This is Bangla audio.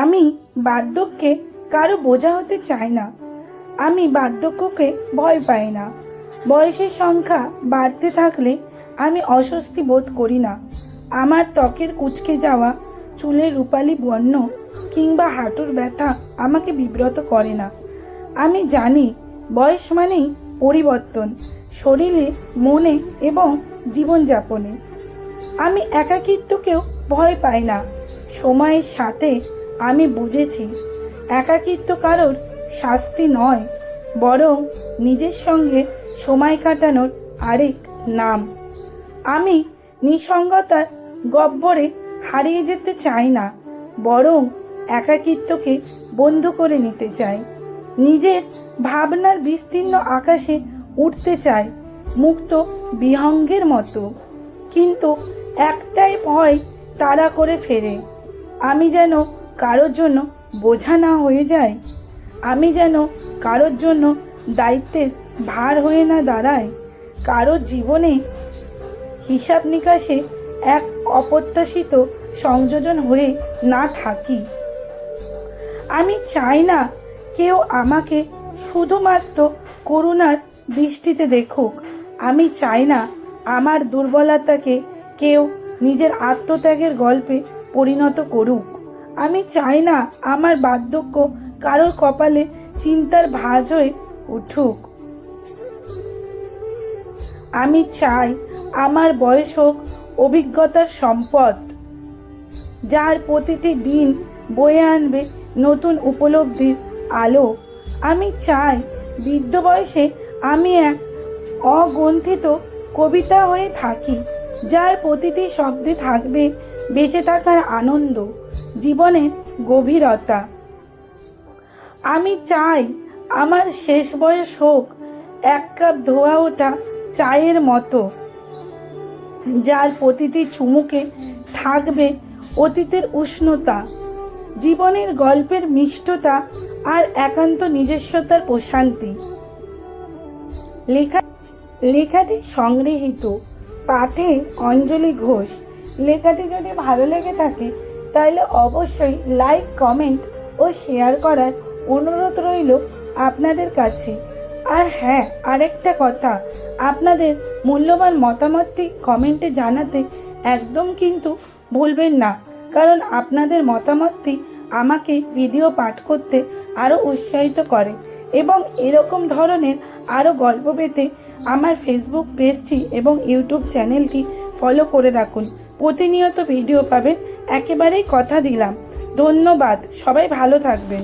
আমি বার্ধক্যে কারো বোঝা হতে চাই না। আমি বার্ধক্যকে ভয় পাই না। বয়সের সংখ্যা বাড়তে থাকলে আমি অস্বস্তি বোধ করি না। আমার ত্বকের কুঁচকে যাওয়া, চুলের রূপালী বর্ণ কিংবা হাঁটুর ব্যথা আমাকে বিব্রত করে না। আমি জানি বয়স মানেই পরিবর্তন, শরীরে, মনে এবং জীবনযাপনে। আমি একাকিত্বকেও ভয় পাই না। সময়ের সাথে আমি বুঝেছি একাকিত্ব কারোর শাস্তি নয়, বরং নিজের সঙ্গে সময় কাটানোর আরেক নাম। আমি নিঃসঙ্গতার গহ্বরে হারিয়ে যেতে চাই না, বরং একাকিত্বকে বন্ধু করে নিতে চাই। নিজের ভাবনার বিস্তীর্ণ আকাশে উঠতে চাই, মুক্ত বিহঙ্গের মতো। কিন্তু একটাই ভয় তাড়া করে ফেরে, আমি যেন কারোর জন্য বোঝা না হয়ে যায়। আমি যেন কারোর জন্য দায়িত্বের ভার হয়ে না দাঁড়ায়। কারোর জীবনে হিসাব নিকাশে এক অপ্রত্যাশিত সংযোজন হয়ে না থাকি। আমি চাই না কেউ আমাকে শুধুমাত্র করুণার দৃষ্টিতে দেখুক। আমি চাই না আমার দুর্বলতাকে কেউ নিজের আত্মত্যাগের গল্পে পরিণত করুক। আমি চাই না আমার বার্ধক্য কারোর কপালে চিন্তার ভাঁজ হয়ে উঠুক। আমি চাই আমার বয়স হোক অভিজ্ঞতার সম্পদ, যার প্রতিটি দিন বয়ে আনবে নতুন উপলব্ধির আলো। আমি চাই বৃদ্ধ বয়সে আমি এক অগ্রন্থিত কবিতা হয়ে থাকি, যার প্রতিটি শব্দে থাকবে বেঁচে থাকার আনন্দ, জীবনের গভীরতা। আমি চাই আমার শেষ বয়স হোক এক কাপ ধোয়া ওঠা চায়ের মতো, যার প্রতিটি চুমুকে থাকবে অতীতের উষ্ণতা, জীবনের গল্পের মিষ্টতা আর একান্ত নিজস্বতার প্রশান্তি। লেখাটি সংগৃহীত, পাঠে অঞ্জলি ঘোষ। লেখাটি যদি ভালো লেগে থাকে তাহলে অবশ্যই লাইক, কমেন্ট ও শেয়ার করার অনুরোধ রইল আপনাদের কাছে। আর হ্যাঁ, আরেকটা কথা, আপনাদের মূল্যবান মতামতটি কমেন্টে জানাতে একদম কিন্তু ভুলবেন না, কারণ আপনাদের মতামতটি আমাকে ভিডিও পাঠ করতে আরও উৎসাহিত করে। এবং এরকম ধরনের আরও গল্প পেতে আমার ফেসবুক পেজটি এবং ইউটিউব চ্যানেলটি ফলো করে রাখুন। প্রতিনিয়ত ভিডিও পাবেন, একেবারেই কথা দিলাম। ধন্যবাদ, সবাই ভালো থাকবেন।